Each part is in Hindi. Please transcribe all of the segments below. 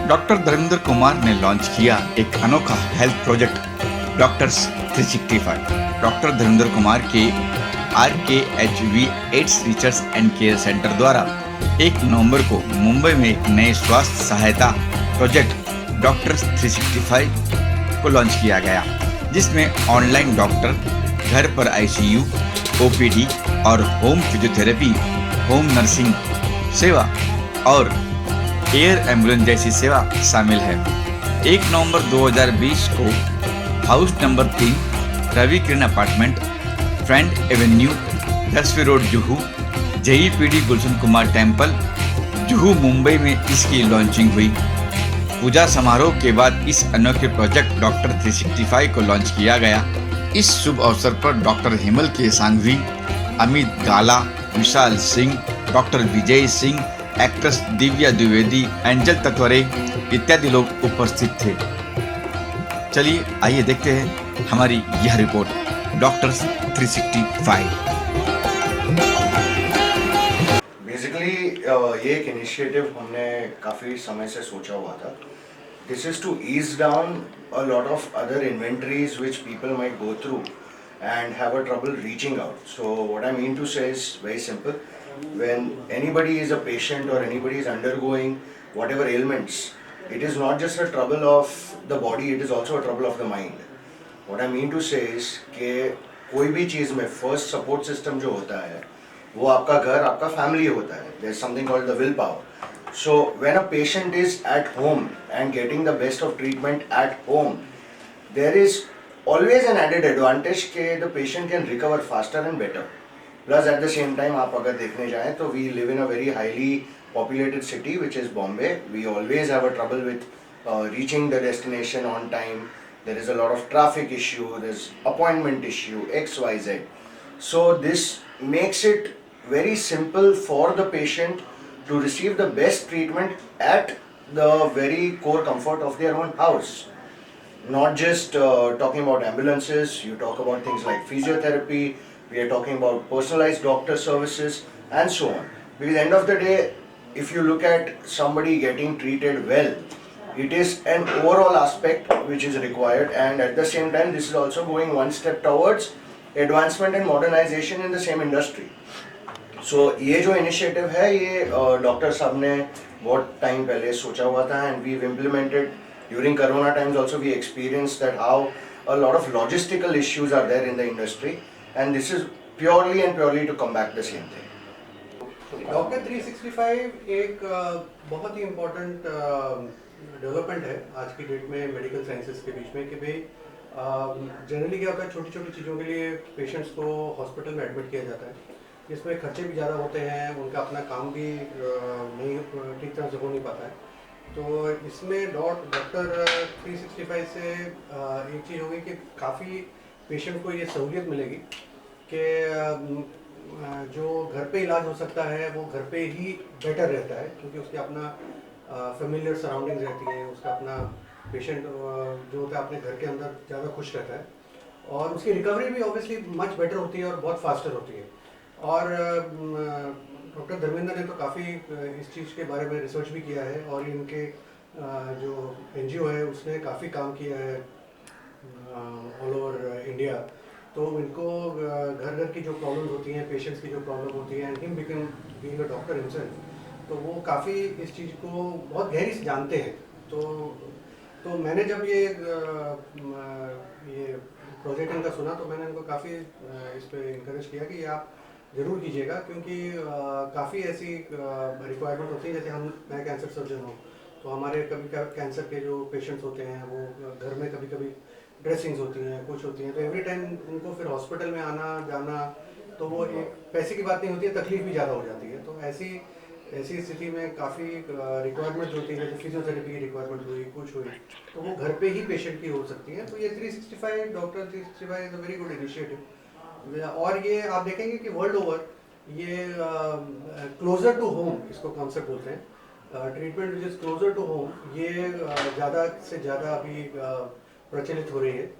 डॉक्टर धर्मेंद्र कुमार ने लॉन्च किया एक अनोखा health project doctors 365। Doctor Dharmendra Kumar के RKHV ads research and care centre द्वारा 1 नवंबर को मुंबई में एक नए स्वास्थ्य सहायता प्रोजेक्ट डॉक्टर्स 365 को लॉन्च किया गया, जिसमें ऑनलाइन डॉक्टर घर पर ICU, OPD और होम फिजियोथेरेपी, होम नर्सिंग सेवा और एयर एम्बुलेंस जैसी सेवा शामिल है। 1 नवंबर 2020 को हाउस नंबर 3 रवि किरण अपार्टमेंट, फ्रेंड एवेन्यू, 10वीं road, Juhu, JEPD Gulshan Kumar temple, Juhu, Mumbai में इसकी लॉन्चिंग हुई। पूजा समारोह के बाद इस अनोखे प्रोजेक्ट डॉक्टर 365 को लॉन्च किया गया। इस शुभ अवसर पर डॉक्टर हेमल के सांघवी, अमित गाला, Vishal Singh, doctor Vijay Singh, actress Divya Dwivedi, angel तत्वरे इत्यादि लोग उपस्थित थे। चलिए आइए देखते हैं हमारी यह रिपोर्ट डॉक्टर्स 365। बेसिकली ये एक इनिशिएटिव हमने काफ़ी समय से सोचा हुआ था। This is to ease down a lot of other inventories which people might go through and have a trouble reaching out. So what I mean to say is very simple. When anybody is a patient or anybody is undergoing whatever ailments, it is not just a trouble of the body, it is also a trouble of the mind. What I mean to say is कि कोई भी चीज़ में first support system जो होता है वो आपका घर, आपका family होता है. There is something called the willpower. So when a patient is at home and getting the best of treatment at home, there is always an added advantage कि the patient can recover faster and better. Plus at the same time आप अगर देखने जाएं तो we live in a very highly populated city which is Bombay. We always have a trouble with reaching the destination on time. There is a lot of traffic issue, there's appointment issue, XYZ. So this makes it very simple for the patient to receive the best treatment at the very core comfort of their own house. Not just talking about ambulances, you talk about things like physiotherapy, we are talking about personalized doctor services and so on. Because end of the day, if you look at somebody getting treated well, it is an overall aspect which is required, and at the same time this is also going one step towards advancement and modernization in the same industry. So ये जो initiative है ये डॉक्टर साहब ने बहुत टाइम पहले सोचा हुआ था, and we've implemented. During Corona times also we experienced that how a lot of logistical issues are there in the industry, and this is purely and purely to combat the same thing. Doctor 365 एक बहुत ही इम्पोर्टेंट डेवलपमेंट है आज की डेट में मेडिकल साइंसेस के बीच में कि भाई जनरली क्या होता है, छोटी छोटी चीज़ों के लिए पेशेंट्स को हॉस्पिटल में एडमिट किया जाता है, जिसमें खर्चे भी ज़्यादा होते हैं, उनका अपना काम भी नहीं ठीक तरह से हो नहीं पाता है। तो इसमें डॉक्टर 365 से एक चीज़ होगी कि काफ़ी पेशेंट को ये सहूलियत मिलेगी कि जो घर पे इलाज हो सकता है वो घर पे ही बेटर रहता है, क्योंकि उसके अपना फेमिलियर सराउंडिंग्स रहती हैं, उसका अपना पेशेंट जो होता है अपने घर के अंदर ज़्यादा खुश रहता है, और उसकी रिकवरी भी ऑब्वियसली मच बेटर होती है और बहुत फास्टर होती है। और डॉक्टर धर्मेंद्र ने तो काफ़ी इस चीज़ के बारे में रिसर्च भी किया है, और इनके जो NGO है उसने काफ़ी काम किया है ऑल ओवर इंडिया। तो इनको घर घर की जो प्रॉब्लम्स होती हैं, पेशेंट्स की जो प्रॉब्लम होती हैं, him being a doctor himself, तो वो काफ़ी इस चीज़ को बहुत गहरी से जानते हैं। तो मैंने जब ये प्रोजेक्ट इनका सुना तो मैंने इनको काफ़ी इस पर इंकरेज किया कि आप ज़रूर कीजिएगा, क्योंकि काफ़ी ऐसी रिक्वायरमेंट होती है। जैसे मैं कैंसर सर्जन हूँ, तो हमारे कभी कैंसर के जो पेशेंट्स होते हैं वो घर में कभी कभी ड्रेसिंग्स होती हैं, कुछ होती हैं, तो एवरी टाइम उनको फिर हॉस्पिटल में आना जाना, तो वो एक पैसे की बात नहीं होती है, तकलीफ भी ज़्यादा हो जाती है। तो ऐसी स्थिति में काफ़ी रिक्वायरमेंट होती है, जैसे फिजियोथेरेपी की रिक्वायरमेंट हुई, कुछ हुई, तो वो घर पे ही पेशेंट की हो सकती है। तो ये 365 doctor 365 is a very good initiative. और ये आप देखेंगे कि वर्ल्ड ओवर ये क्लोजर टू होम इसको कॉन्सेप्ट बोलते हैं, treatment which is closer to home, ये ज़्यादा से ज़्यादा अभी प्रचलित हो रही है।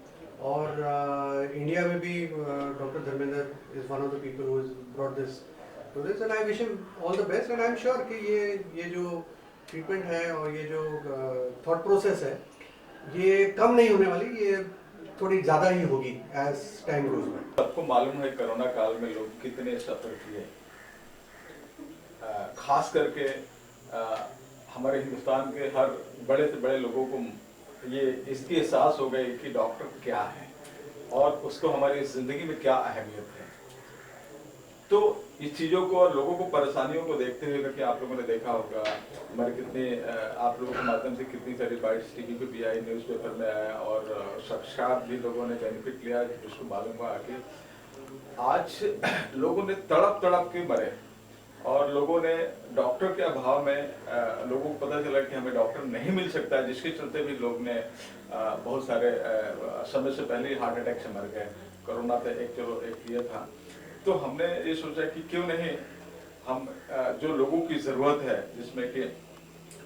और इंडिया में भी doctor Dharmendra is one of the people who is brought this to this, and I wish him all the best, and I am sure कि ये जो ट्रीटमेंट है और ये जो थॉट प्रोसेस है ये कम नहीं होने वाली, ये थोड़ी ज़्यादा ही होगी एज टाइम गोज बाय। सबको मालूम है कोरोना काल में लोग कितने सफर किए, खास करके हमारे हिंदुस्तान के हर बड़े से बड़े लोगों को ये इसकी एहसास हो गई कि डॉक्टर क्या है और उसको हमारी जिंदगी में क्या अहमियत है। तो इस चीज़ों को और लोगों को परेशानियों को देखते हुए कि आप लोगों ने देखा होगा हमारे कितने आप लोगों के माध्यम से कितनी सारी बाइट्स टीवी पे भी आई, न्यूज़पेपर में आया और साक्षात भी लोगों ने बेनिफिट लिया जिसको मालूम हुआ कि आज लोगों ने तड़प तड़प के मरे और लोगों ने डॉक्टर के अभाव में लोगों को पता चला कि हमें डॉक्टर नहीं मिल सकता है, जिसके चलते भी लोग ने बहुत सारे समय से पहले हार्ट अटैक से मर गए। कोरोना तो एक ये था, तो हमने ये सोचा कि क्यों नहीं हम जो लोगों की ज़रूरत है जिसमें कि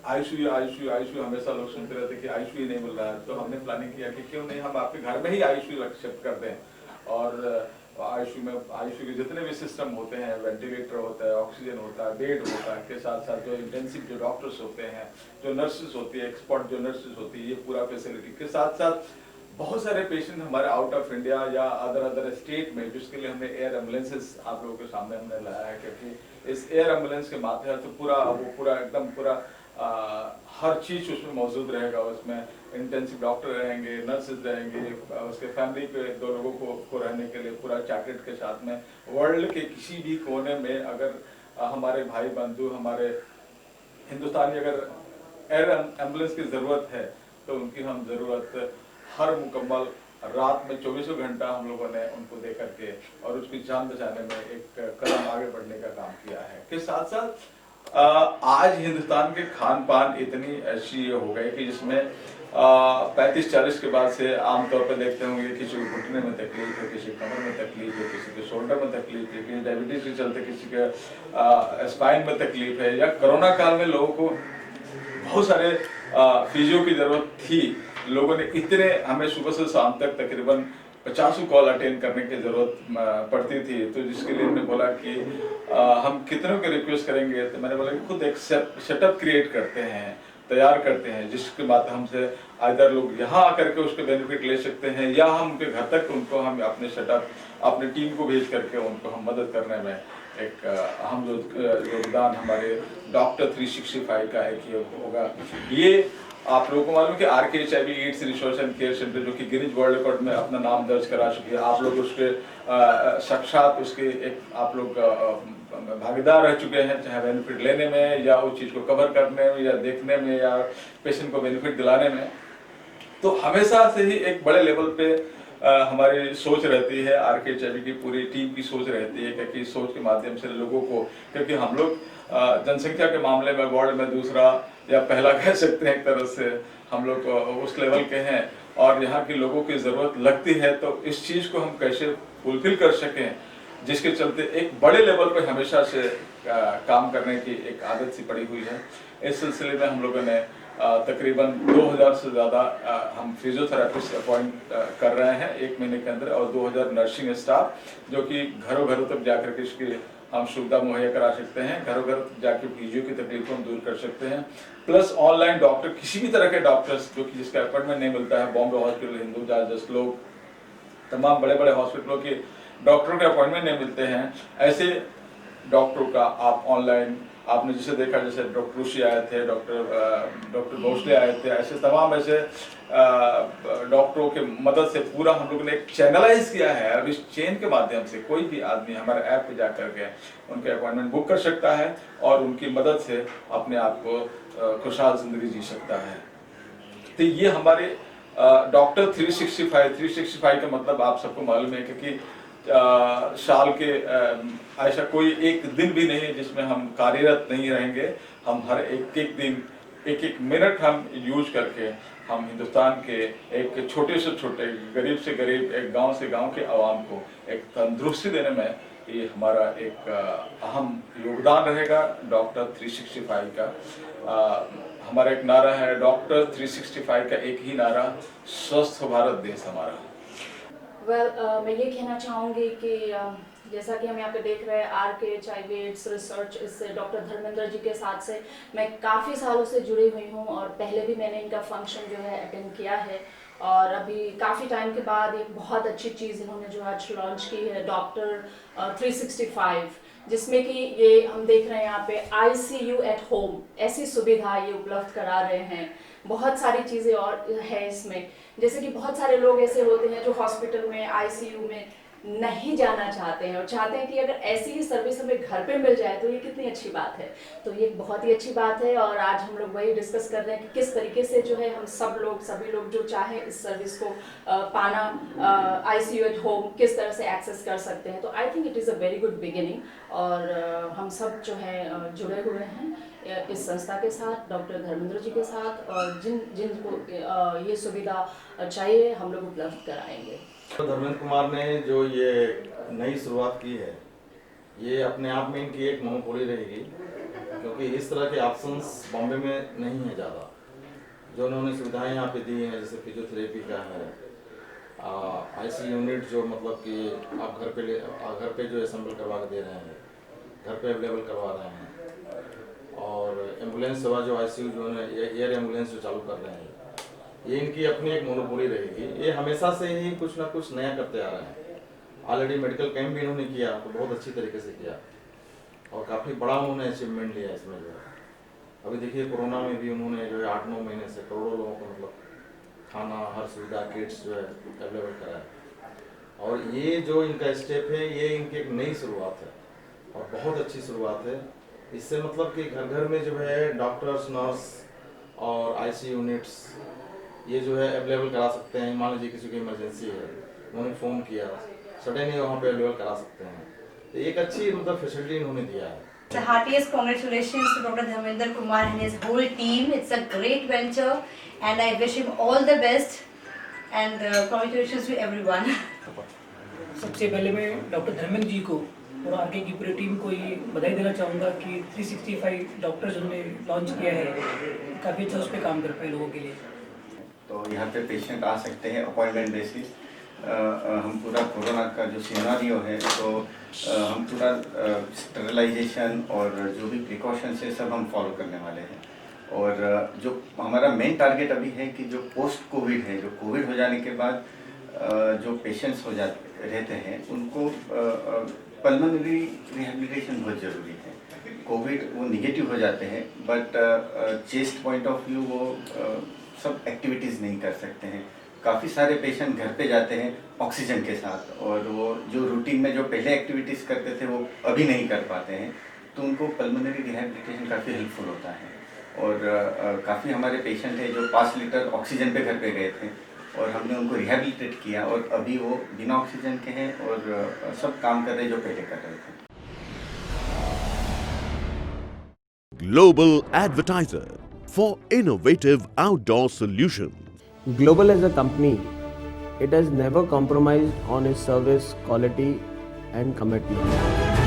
आईसीयू हमेशा लोग सुनते रहते कि आईसीयू नहीं मिल रहा है, तो हमने प्लानिंग किया कि क्यों नहीं हम आपके घर में ही आईसीयू शिफ्ट कर दें और आईसीयू के जितने भी सिस्टम होते हैं, वेंटिलेटर होता है, ऑक्सीजन होता है, बेड होता है, के साथ साथ जो इंटेंसिव जो डॉक्टर्स होते हैं, जो नर्सेज होती है, एक्सपर्ट जो नर्सेज होती है, ये पूरा फैसिलिटी के साथ साथ बहुत सारे पेशेंट हमारे आउट ऑफ इंडिया या अदर स्टेट में, जिसके लिए हमने एयर एम्बुलेंसेस आप लोगों के सामने हमने लाया है, क्योंकि इस एयर एम्बुलेंस के माध्यम से पूरा एकदम हर चीज उसमें मौजूद रहेगा। उसमें इंटेंसिव डॉक्टर रहेंगे, नर्सेज रहेंगे, उसके फैमिली के 2 लोगों को रहने के लिए पूरा चार्टेड के साथ में वर्ल्ड के किसी भी कोने में अगर हमारे भाई बंधु हमारे हिंदुस्तानी अगर एयर एम्बुलेंस की ज़रूरत है तो उनकी हम ज़रूरत हर मुकम्मल रात में 24 घंटा हम लोगों ने उनको दे करके और उसकी जान बचाने में एक कदम आगे बढ़ने का काम किया है। के साथ साथ आज हिंदुस्तान के खान पान इतनी ऐसी हो गई कि जिसमें 35-40 के बाद से आमतौर पर देखते होंगे किसी को घुटने में तकलीफ है, किसी कमर में तकलीफ है, किसी के शोल्डर में तकलीफ है, किसी डायबिटीज के चलते किसी के स्पाइन में तकलीफ है, या कोरोना काल में लोगों को बहुत सारे फिजियो की जरूरत थी। लोगों ने इतने हमें सुबह से शाम तक तकरीबन 50 कॉल अटेंड करने की जरूरत पड़ती थी, तो जिसके लिए मैंने बोला कि हम कितनों के रिक्वेस्ट करेंगे, तो मैंने बोला कि खुद एक सेटअप क्रिएट करते हैं, तैयार करते हैं, जिसके माध्यम से आइदर लोग यहाँ आकर के उसके बेनिफिट ले सकते हैं या हम उनके घर तक उनको हम अपने सेटअप अपने टीम को भेज करके उनको हम मदद करने में एक अहम योगदान हमारे डॉक्टर 365 का है कि होगा। ये आप लोगों को मालूम कि RKHIV AIDS resource and care centre जो कि गिनीज वर्ल्ड रिकॉर्ड में अपना नाम दर्ज करा चुकी है, आप लोग उसके साक्षात उसके एक आप लोग भागीदार रह चुके हैं, चाहे बेनिफिट लेने में या उस चीज़ को कवर करने में या देखने में या पेशेंट को बेनिफिट दिलाने में। तो हमेशा से ही एक बड़े लेवल पे हमारी सोच रहती है, RKHIV की पूरी टीम की सोच रहती है कि इस सोच के माध्यम से लोगों को, क्योंकि हम लोग जनसंख्या के मामले में वर्ल्ड में दूसरा या पहला कह सकते हैं, एक तरह से हम लोग उस लेवल के हैं और यहाँ के लोगों की ज़रूरत लगती है, तो इस चीज़ को हम कैसे फुलफिल कर सकें, जिसके चलते एक बड़े लेवल पे हमेशा से काम करने की एक आदत सी पड़ी हुई है। इस सिलसिले में हम लोगों ने तकरीबन 2000 से ज़्यादा हम फिजियोथेरेपिस्ट अपॉइंट कर रहे हैं 1 महीने के अंदर, और 2000 नर्सिंग स्टाफ जो कि घरों घरों तक जाकर के इसकी हम सुविधा मुहैया करा सकते हैं, घरों घर जाके फिजियो की तकलीफों को दूर कर सकते हैं। प्लस ऑनलाइन डॉक्टर, किसी भी तरह के डॉक्टर्स जो कि जिसका अपॉइंटमेंट नहीं मिलता है, बॉम्बे हॉस्पिटल, हिंदुजा, जस्ट लोग, तमाम बड़े बड़े हॉस्पिटलों के डॉक्टरों के अपॉइंटमेंट नहीं मिलते हैं, ऐसे डॉक्टरों का आप ऑनलाइन, आपने जिसे देखा जैसे डॉक्टर ऋषि आए थे, डॉक्टर भोसले आए थे, ऐसे तमाम ऐसे डॉक्टरों के मदद से पूरा हम लोगों ने एक चैनलाइज किया है। अब इस चेन के माध्यम से कोई भी आदमी हमारे ऐप पे जाकर के उनके अपॉइंटमेंट बुक कर सकता है और उनकी मदद से अपने आप को खुशहाल जिंदगी जी सकता है। तो ये हमारे डॉक्टर 365 का मतलब आप सबको मालूम है, क्योंकि साल के ऐसा कोई एक दिन भी नहीं है जिसमें हम कार्यरत नहीं रहेंगे। हम हर एक दिन एक मिनट हम यूज करके हम हिंदुस्तान के एक छोटे से छोटे, गरीब से गरीब, एक गांव से गांव के आवाम को एक तंदुरुस्ती देने में ये हमारा एक अहम योगदान रहेगा डॉक्टर 365 का। हमारा एक नारा है डॉक्टर 365 का, एक ही नारा, स्वस्थ भारत देश हमारा। मैं ये कहना चाहूँगी कि जैसा कि हम यहाँ पे देख रहे हैं RKHIV एड्स रिसर्च, इससे डॉक्टर धर्मेंद्र जी के साथ से मैं काफ़ी सालों से जुड़ी हुई हूँ और पहले भी मैंने इनका फंक्शन जो है अटेंड किया है। और अभी काफ़ी टाइम के बाद एक बहुत अच्छी चीज़ इन्होंने जो आज लॉन्च की है डॉक्टर 365, जिसमें कि ये हम देख रहे हैं यहाँ पे ICU एट होम ऐसी सुविधा ये उपलब्ध करा रहे हैं। बहुत सारी चीज़ें और है इसमें, जैसे कि बहुत सारे लोग ऐसे होते हैं जो हॉस्पिटल में ICU में नहीं जाना चाहते हैं और चाहते हैं कि अगर ऐसी ही सर्विस हमें घर पे मिल जाए तो ये कितनी अच्छी बात है। तो ये बहुत ही अच्छी बात है और आज हम लोग वही डिस्कस कर रहे हैं कि किस तरीके से जो है हम सभी लोग जो चाहे इस सर्विस को पाना, ICU एट होम किस तरह से एक्सेस कर सकते हैं। तो I think it is a very good beginning और हम सब जो है जुड़े हुए हैं इस संस्था के साथ, डॉक्टर धर्मेंद्र जी के साथ, और जिनको ये सुविधा चाहिए हम लोग उपलब्ध कराएंगे। धर्मेंद्र कुमार ने जो ये नई शुरुआत की है, ये अपने आप में इनकी एक मोनोपोली रहेगी, क्योंकि इस तरह के ऑप्शंस बॉम्बे में नहीं है ज़्यादा। जो उन्होंने सुविधाएं यहाँ पे दी हैं, जैसे फिजियोथेरेपी का है, IC यूनिट जो मतलब कि आप घर पे जो असेंबल करवा के दे रहे हैं, घर पे अवेलेबल करवा रहे हैं, और एम्बुलेंस सेवा जो ICU जो है एयर एम्बुलेंस जो चालू कर रहे हैं, ये इनकी अपनी एक मोनोपोली रहेगी। ये हमेशा से ही कुछ ना कुछ नया करते आ रहे हैं। ऑलरेडी मेडिकल कैंप भी इन्होंने किया तो बहुत अच्छी तरीके से किया और काफ़ी बड़ा उन्होंने अचीवमेंट लिया इसमें जो है। अभी देखिए कोरोना में भी उन्होंने जो है 8-9 महीने से करोड़ों लोगों को मतलब खाना, हर सुविधा, किट्स जो है अवेलेबल कराया। और ये जो इनका स्टेप है, ये इनकी एक नई शुरुआत है और बहुत अच्छी शुरुआत है। इससे मतलब कि घर घर में जो है डॉक्टर्स, नर्स और IC यूनिट्स ये जो है अवेलेबल करा सकते हैं। मान लीजिए किसी की इमरजेंसी है, उन्होंने फ़ोन किया, सडनली वहाँ पे अवेलेबल करा सकते हैं। तो एक अच्छी मतलब फैसिलिटी इन्होंने दिया है। The heartiest congratulations to Dr. Dharmender Kumar and his whole team. It's a great venture and I wish him all the best and congratulations to everyone. सबसे पहले मैं डॉक्टर धर्मेंद्र जी को और आगे की पूरी टीम को ये बधाई देना चाहूँगा कि 365 डॉक्टर्स उन्होंने लॉन्च किया है, काफ़ी अच्छा उस पर काम कर पाए लोगों के लिए। तो यहाँ पे पेशेंट आ सकते हैं अपॉइंटमेंट बेसिस। हम पूरा कोरोना का जो सिनेरियो है तो हम पूरा स्टरलाइजेशन और जो भी प्रिकॉशंस है सब हम फॉलो करने वाले हैं। और जो हमारा मेन टारगेट अभी है कि जो पोस्ट कोविड है, जो कोविड हो जाने के बाद जो पेशेंट्स रहते हैं उनको पल्मोनरी रिहेबिलिटेशन बहुत ज़रूरी है। कोविड वो निगेटिव हो जाते हैं but chest point of view वो सब एक्टिविटीज़ नहीं कर सकते हैं। काफ़ी सारे पेशेंट घर पे जाते हैं ऑक्सीजन के साथ और वो जो रूटीन में जो पहले एक्टिविटीज़ करते थे वो अभी नहीं कर पाते हैं, तो उनको पल्मोनरी रिहेबिलिटेशन काफ़ी हेल्पफुल होता है। और काफ़ी हमारे पेशेंट हैं जो 5 लीटर ऑक्सीजन पे घर पे गए थे और हमने उनको रिहेबिलिटेट किया और अभी वो बिना ऑक्सीजन के हैं और सब काम कर रहे हैं जो पहले कर रहे थे। Global advertiser for innovative outdoor solutions. Global as a company, it has never compromised on its service quality and commitment.